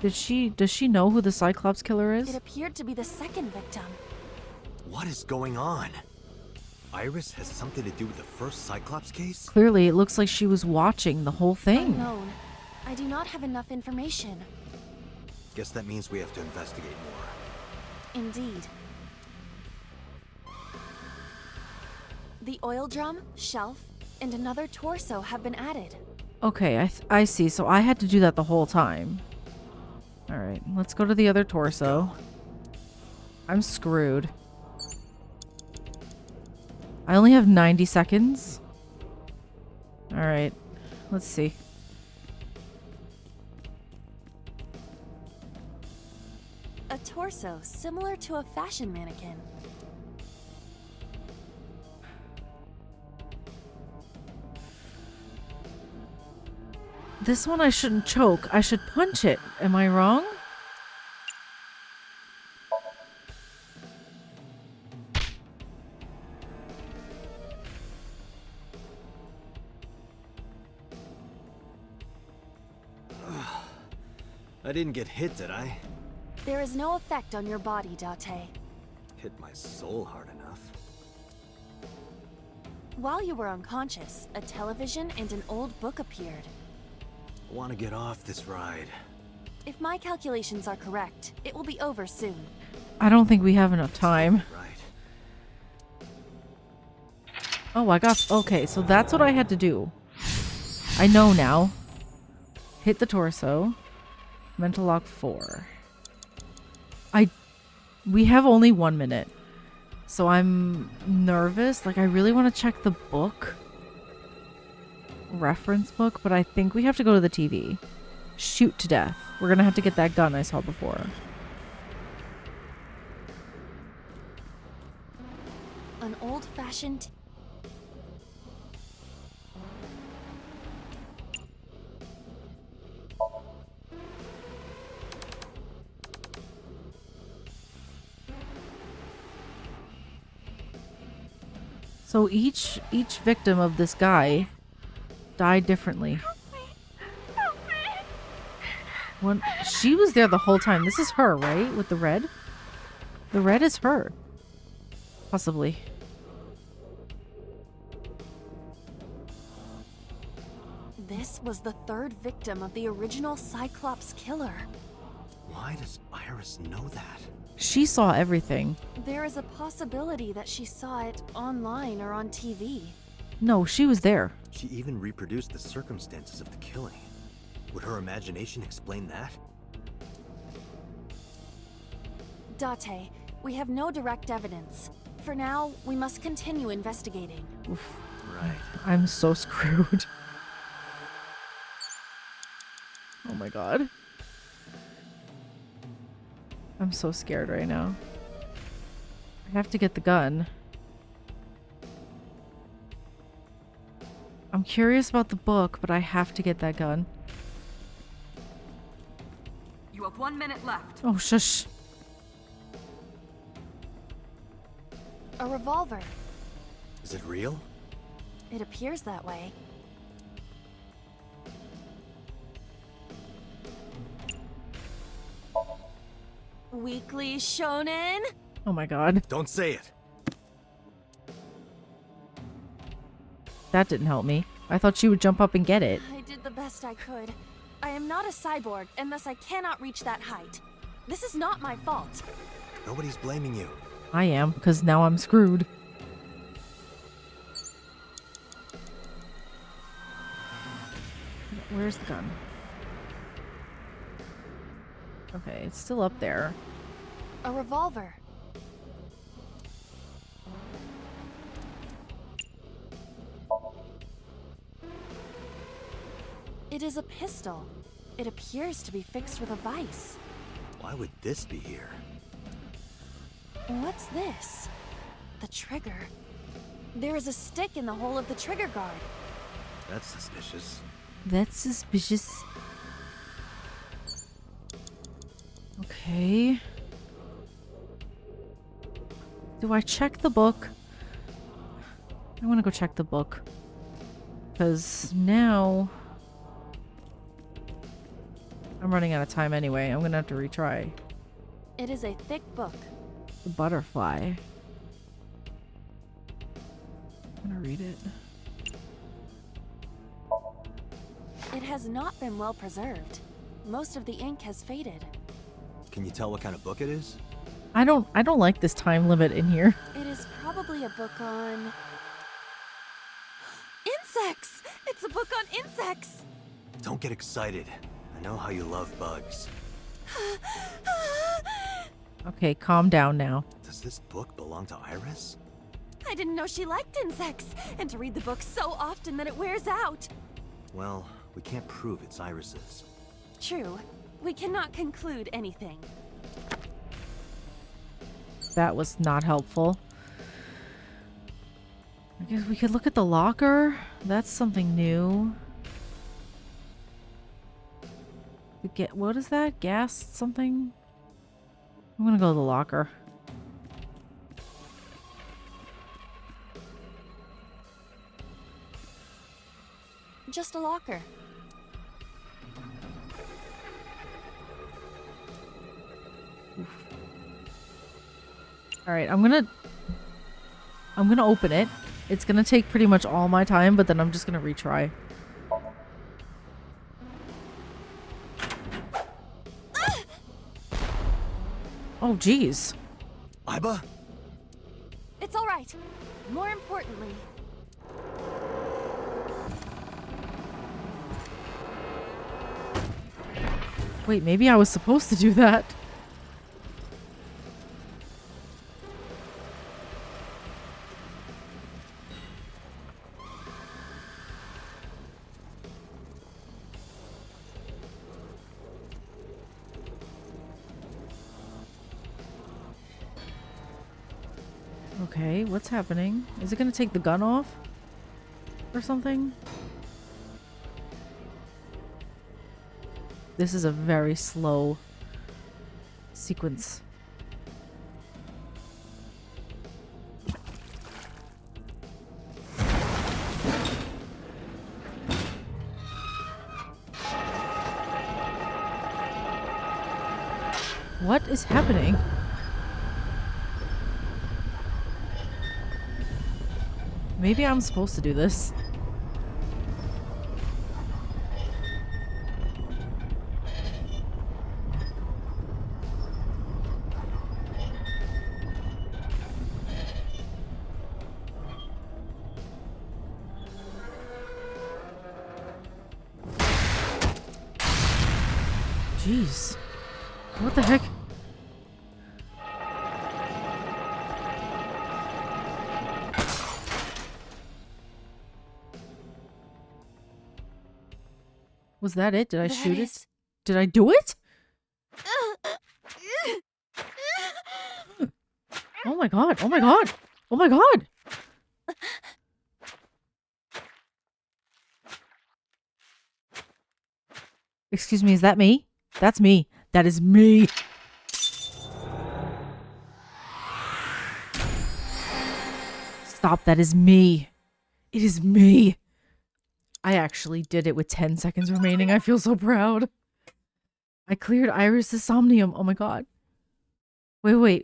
Does she know who the Cyclops killer It is? appeared to be the second victim. What is going on? Iris has something to do with the first Cyclops case? Clearly, it looks like she was watching the whole thing. Unknown. I do not have enough information. Guess that means we have to investigate more. Indeed. The oil drum, shelf, and another torso have been added. Okay, I see. So I had to do that the whole time. Alright, let's go to the other torso. I'm screwed. I only have 90 seconds. Alright, let's see. A torso similar to a fashion mannequin. This one I shouldn't choke. I should punch it. Am I wrong? I didn't get hit, did I? There is no effect on your body, Date. Hit my soul hard enough. While you were unconscious, a television and an old book appeared. I want to get off this ride. If my calculations are correct, it will be over soon. I don't think we have enough time. Right. Oh, I got... Okay, so that's what I had to do. I know now. Hit the torso. Mental lock 4. We have only 1 minute. So I'm nervous. Like, I really want to check the book. Reference book, but I think we have to go to the TV. Shoot to death. We're gonna have to get that gun I saw before. An old-fashioned... So each victim of this guy died differently. One, she was there the whole time. This is her, right? With the red? The red is her. Possibly. This was the third victim of the original Cyclops killer. Why does Iris know that? She saw everything. There is a possibility that she saw it online or on TV. No, she was there. She even reproduced the circumstances of the killing. Would her imagination explain that? Date, we have no direct evidence. For now, we must continue investigating. Right. I'm so screwed. Oh my god. I'm so scared right now. I have to get the gun. I'm curious about the book, but I have to get that gun. You have 1 minute left. Oh, shush. A revolver. Is it real? It appears that way. Weekly Shonen? Oh my god. Don't say it. That didn't help me. I thought she would jump up and get it. I did the best I could. I am not a cyborg, and thus I cannot reach that height. This is not my fault. Nobody's blaming you. I am, because now I'm screwed. Where's the gun? Okay, it's still up there. A revolver. It is a pistol. It appears to be fixed with a vise. Why would this be here? What's this? The trigger. There is a stick in the hole of the trigger guard. That's suspicious. That's suspicious. Okay. Do I check the book? I want to go check the book. Because now... I'm running out of time anyway. I'm going to have to retry. It is a thick book. The butterfly. I'm going to read it. It has not been well preserved. Most of the ink has faded. Can you tell what kind of book it is? I don't like this time limit in here. It is probably a book on... insects! It's a book on insects! Don't get excited. I know how you love bugs. Okay, calm down now. Does this book belong to Iris? I didn't know she liked insects, and to read the book so often that it wears out. Well, we can't prove it's Iris's. True. We cannot conclude anything. That was not helpful. I guess we could look at the locker. That's something new. What is that? Gas something? I'm gonna go to the locker. Just a locker. All right, I'm gonna open it. It's gonna take pretty much all my time, but then I'm just gonna retry. Oh, geez. Iba? It's all right. More importantly, Wait, maybe I was supposed to do that. Okay, what's happening? Is it gonna take the gun off? Or something? This is a very slow sequence. What is happening? Maybe I'm supposed to do this. Jeez. What the heck? Was that it? Did I That shoot is- it? Did I do it? Oh my god. Oh my god. Oh my god. Excuse me, is that me? That's me. That is me. Stop, that is me. It is me. I actually did it with 10 seconds remaining. I feel so proud. I cleared Iris's Somnium. Oh my god. Wait.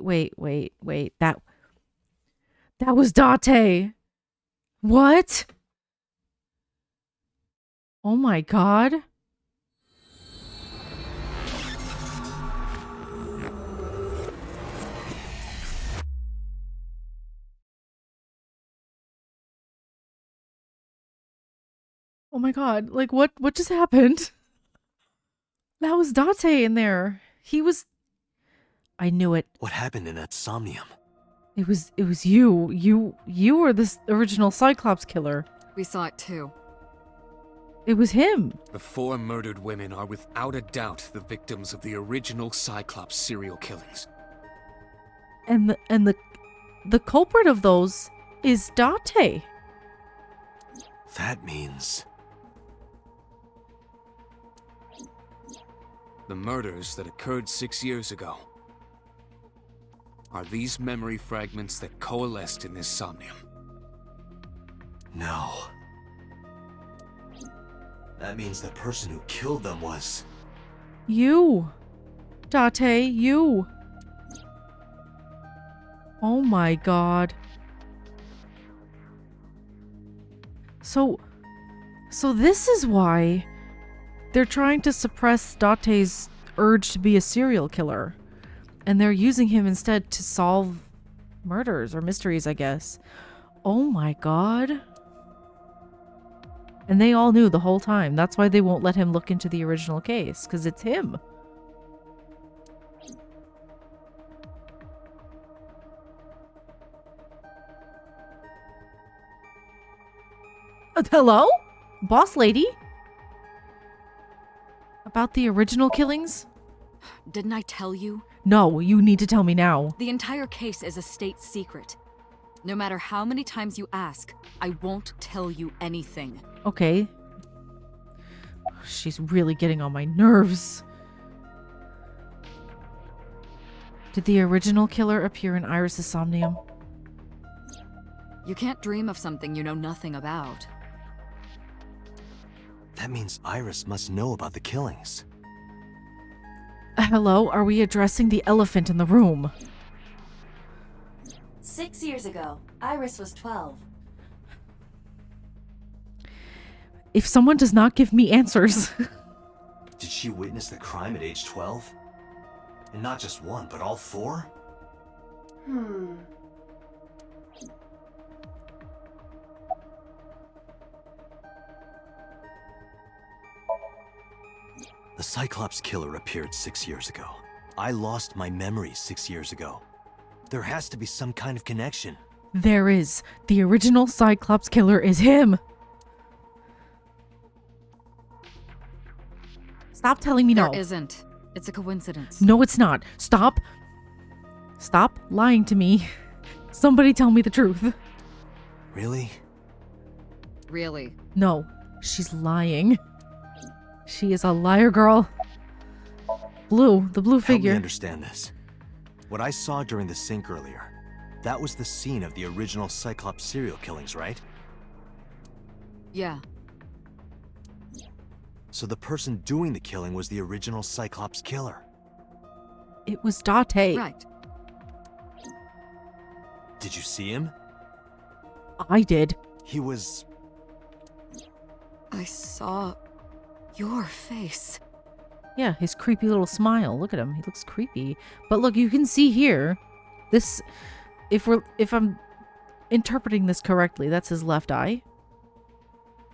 That was Date. What? Oh my god. Oh my god. Like what just happened? That was Date in there. He was I knew it. What happened in that Somnium? It was you. You were this original Cyclops killer. We saw it too. It was him. The 4 murdered women are without a doubt the victims of the original Cyclops serial killings. And the culprit of those is Date. That means... The murders that occurred 6 years ago are these memory fragments that coalesced in this Somnium. No. That means the person who killed them was... You. Date, you. Oh my god. So this is why they're trying to suppress Date's urge to be a serial killer. And they're using him instead to solve murders or mysteries, I guess. Oh my god. And they all knew the whole time. That's why they won't let him look into the original case, because it's him. Hello? Boss lady? About the original killings? Didn't I tell you? No, you need to tell me now. The entire case is a state secret. No matter how many times you ask, I won't tell you anything. Okay. She's really getting on my nerves. Did the original killer appear in Iris's Somnium? You can't dream of something you know nothing about. That means Iris must know about the killings. Hello, are we addressing the elephant in the room? 6 years ago, Iris was 12. If someone does not give me answers... Did she witness the crime at age 12? And not just one, but all 4? The Cyclops killer appeared 6 years ago. I lost my memory 6 years ago. There has to be some kind of connection. There is. The original Cyclops killer is him. Stop telling me no. There isn't. It's a coincidence. No, it's not. Stop. Stop lying to me. Somebody tell me the truth. Really? Really. No, she's lying. She is a liar, girl. Blue, the blue Help me figure. understand this. What I saw during the sink earlier, that was the scene of the original Cyclops serial killings, right? Yeah. So the person doing the killing was the original Cyclops killer. It was Date. Right. Did you see him? I did. He was... I saw your face. Yeah, his creepy little smile. Look at him. He looks creepy. But look, you can see here, this, if I'm interpreting this correctly, that's his left eye.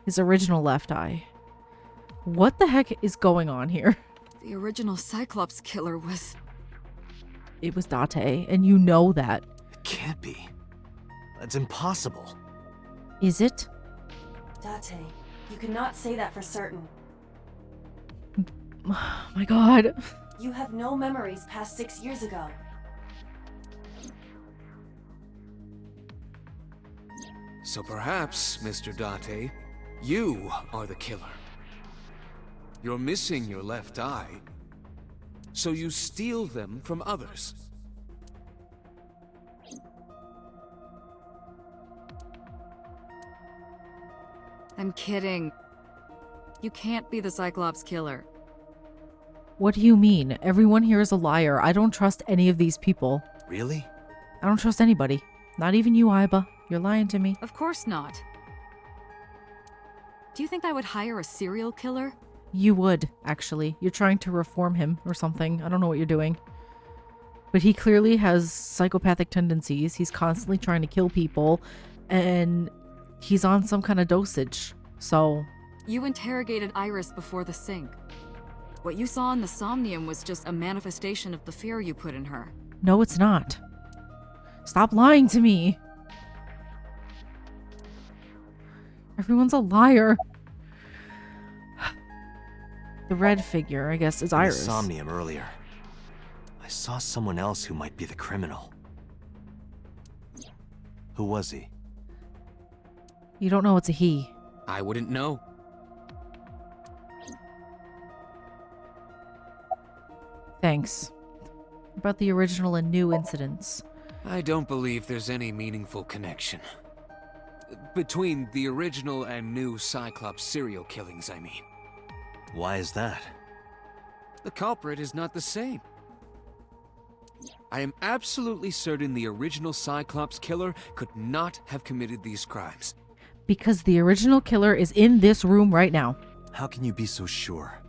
His original left eye. What the heck is going on here? The original Cyclops killer was... It was Date, and you know that. It can't be. That's impossible. Is it? Date, you cannot say that for certain. Oh my god. You have no memories past 6 years ago. So perhaps, Mr. Date, you are the killer. You're missing your left eye, so you steal them from others. I'm kidding. You can't be the Cyclops killer. What do you mean? Everyone here is a liar. I don't trust any of these people. Really? I don't trust anybody. Not even you, Iba. You're lying to me. Of course not. Do you think I would hire a serial killer? You would, actually. You're trying to reform him or something. I don't know what you're doing. But he clearly has psychopathic tendencies. He's constantly trying to kill people. And he's on some kind of dosage. So... You interrogated Iris before the sink. What you saw in the Somnium was just a manifestation of the fear you put in her. No, it's not. Stop lying to me. Everyone's a liar. The red figure, I guess, is In Iris. the Somnium earlier. I saw someone else who might be the criminal. Who was he? You don't know it's a he. I wouldn't know. Thanks. About the original and new incidents. I don't believe there's any meaningful connection. Between the original and new Cyclops serial killings, I mean. Why is that? The culprit is not the same. I am absolutely certain the original Cyclops killer could not have committed these crimes. Because the original killer is in this room right now. How can you be so sure?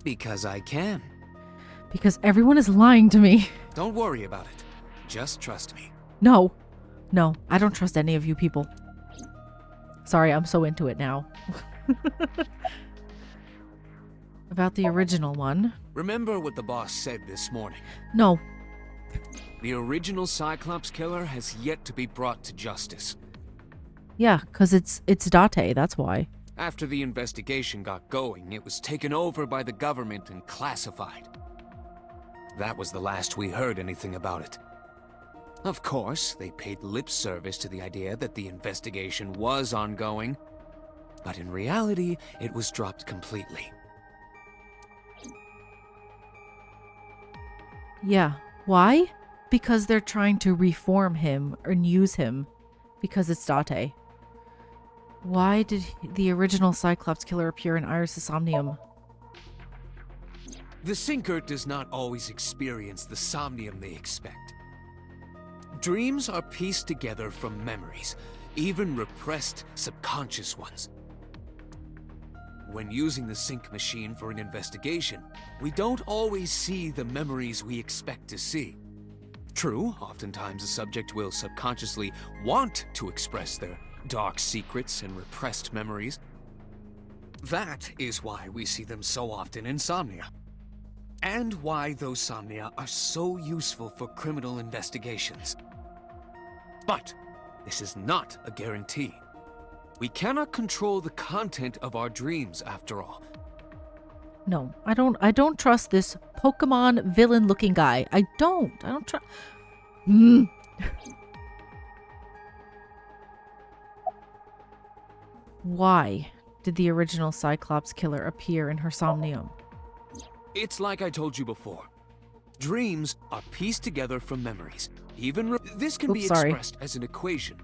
Because I can. Because everyone is lying to me. Don't worry about it. Just trust me. No. No, I don't trust any of you people. Sorry, I'm so into it now. About the original one. Remember what the boss said this morning. No. The original Cyclops killer has yet to be brought to justice. Yeah, because it's Date, that's why. After the investigation got going, it was taken over by the government and classified. That was the last we heard anything about it. Of course, they paid lip service to the idea that the investigation was ongoing, but in reality, it was dropped completely. Yeah. Why? Because they're trying to reform him and use him. Because it's Date. Why did the original Cyclops killer appear in Iris' Somnium? The Sinker does not always experience the Somnium they expect. Dreams are pieced together from memories, even repressed subconscious ones. When using the sync machine for an investigation, we don't always see the memories we expect to see. True, oftentimes a subject will subconsciously want to express their dark secrets and repressed memories. That is why we see them so often in Somnia. And why those Somnia are so useful for criminal investigations. But this is not a guarantee. We cannot control the content of our dreams, after all. No, I don't trust this Pokemon villain looking guy. I don't trust. Why did the original Cyclops killer appear in her Somnium? It's like I told you before. Dreams are pieced together from memories. Even this can be expressed as an equation.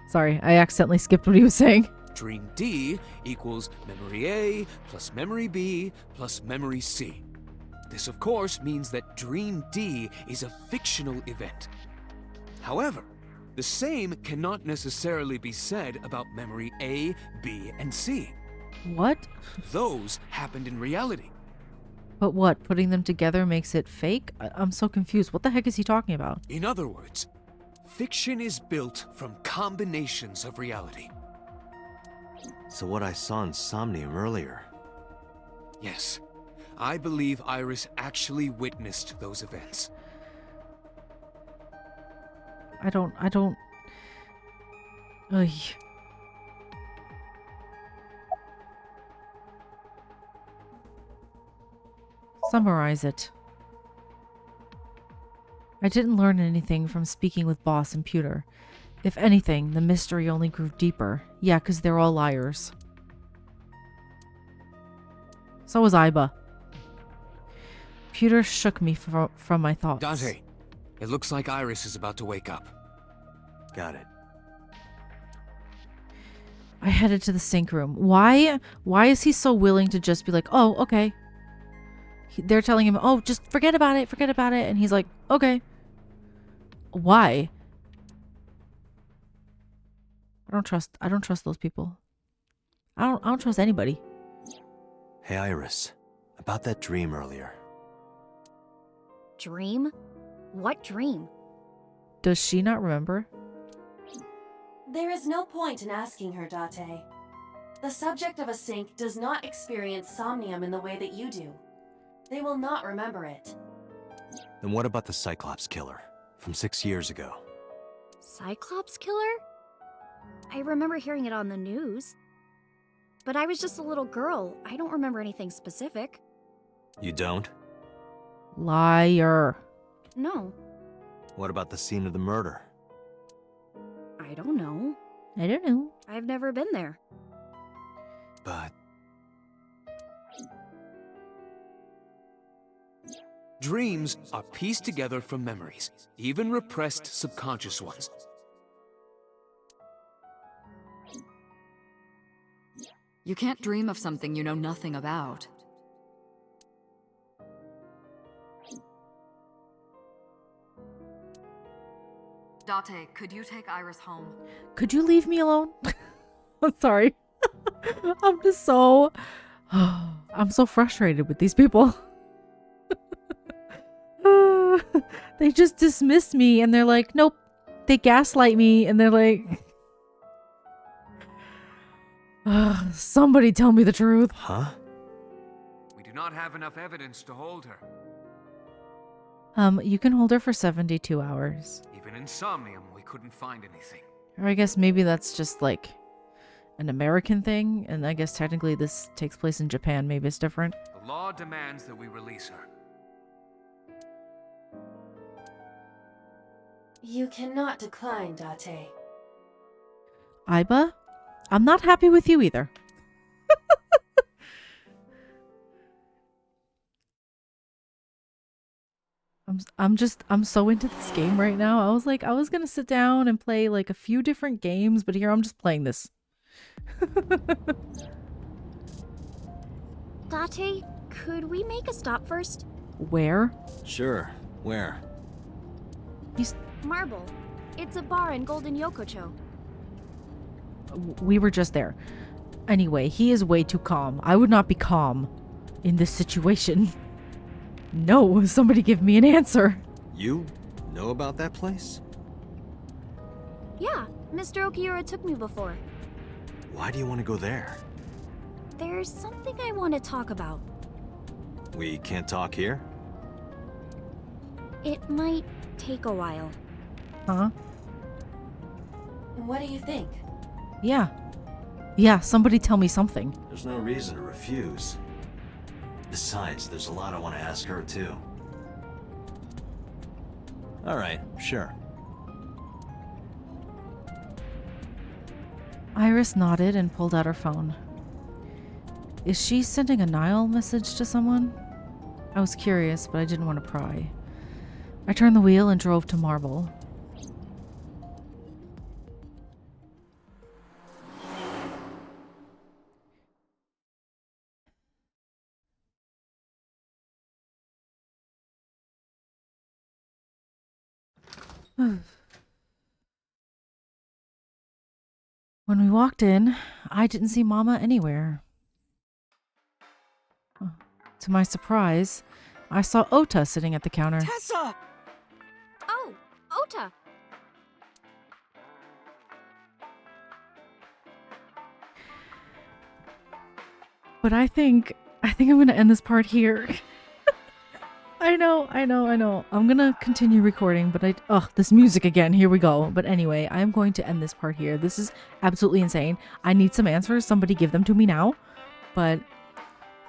Sorry, I accidentally skipped what he was saying. Dream D equals memory A plus memory B plus memory C. This, of course, means that Dream D is a fictional event. However, the same cannot necessarily be said about memory A, B, and C. What? Those happened in reality. But what? Putting them together makes it fake? I'm so confused. What the heck is he talking about? In other words, fiction is built from combinations of reality. So what I saw in Somnium earlier. Yes, I believe Iris actually witnessed those events. I don't... Ugh. Summarize it. I didn't learn anything from speaking with Boss and Pewter. If anything, the mystery only grew deeper. Yeah, because they're all liars. So was Iba. Pewter shook me from my thoughts. Dante, it looks like Iris is about to wake up. Got it. I headed to the sink room. Why is he so willing to just be like, oh, okay. They're telling him, oh, just forget about it. And he's like, okay. Why? I don't trust those people. I don't trust anybody. Hey, Iris. About that dream earlier. Dream? What dream? Does she not remember? There is no point in asking her, Date. The subject of a sink does not experience somnium in the way that you do. They will not remember it. Then what about the Cyclops killer from 6 years ago? Cyclops killer? I remember hearing it on the news. But I was just a little girl. I don't remember anything specific. You don't? Liar. No. What about the scene of the murder? I don't know. I don't know. I've never been there. But... Dreams are pieced together from memories, even repressed subconscious ones. You can't dream of something you know nothing about. Date, could you take Iris home? Could you leave me alone? I'm sorry. I'm just so... I'm so frustrated with these people. They just dismissed me and they're like, nope. They gaslight me and they're like... somebody tell me the truth. Huh? We do not have enough evidence to hold her. You can hold her for 72 hours. Even in Somnium, we couldn't find anything. Or I guess maybe that's just like an American thing. And I guess technically this takes place in Japan. Maybe it's different. The law demands that we release her. You cannot decline, Date. Iba? I'm not happy with you either. I'm so into this game right now. I was like, I was gonna sit down and play like a few different games, but here I'm just playing this. Date, could we make a stop first? Where? Sure. Where? Marble. It's a bar in Golden Yokocho. We were just there. Anyway, he is way too calm. I would not be calm in this situation. No, somebody give me an answer. You know about that place? Yeah, Mr. Okiura took me before. Why do you want to go there? There's something I want to talk about. We can't talk here? It might take a while. Huh? What do you think? Yeah. Yeah, somebody tell me something. There's no reason to refuse. Besides, there's a lot I want to ask her, too. Alright, sure. Iris nodded and pulled out her phone. Is she sending a Nile message to someone? I was curious, but I didn't want to pry. I turned the wheel and drove to Marble. When we walked in, I didn't see Mama anywhere. To my surprise, I saw Ota sitting at the counter. Tessa! Oh, Ota! But I think I'm gonna end this part here. I know. I'm gonna continue recording, but this music again, here we go. But anyway, I'm going to end this part here. This is absolutely insane. I need some answers. Somebody give them to me now. But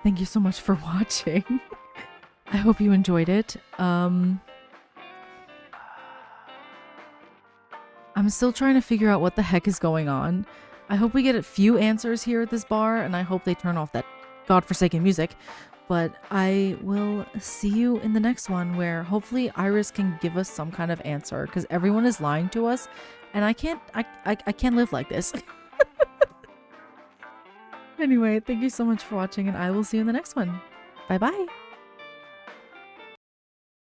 thank you so much for watching. I hope you enjoyed it. I'm still trying to figure out what the heck is going on. I hope we get a few answers here at this bar, and I hope they turn off that godforsaken music. But I will see you in the next one, where hopefully Iris can give us some kind of answer, because everyone is lying to us, and I can't live like this. Anyway, thank you so much for watching, and I will see you in the next one. Bye bye.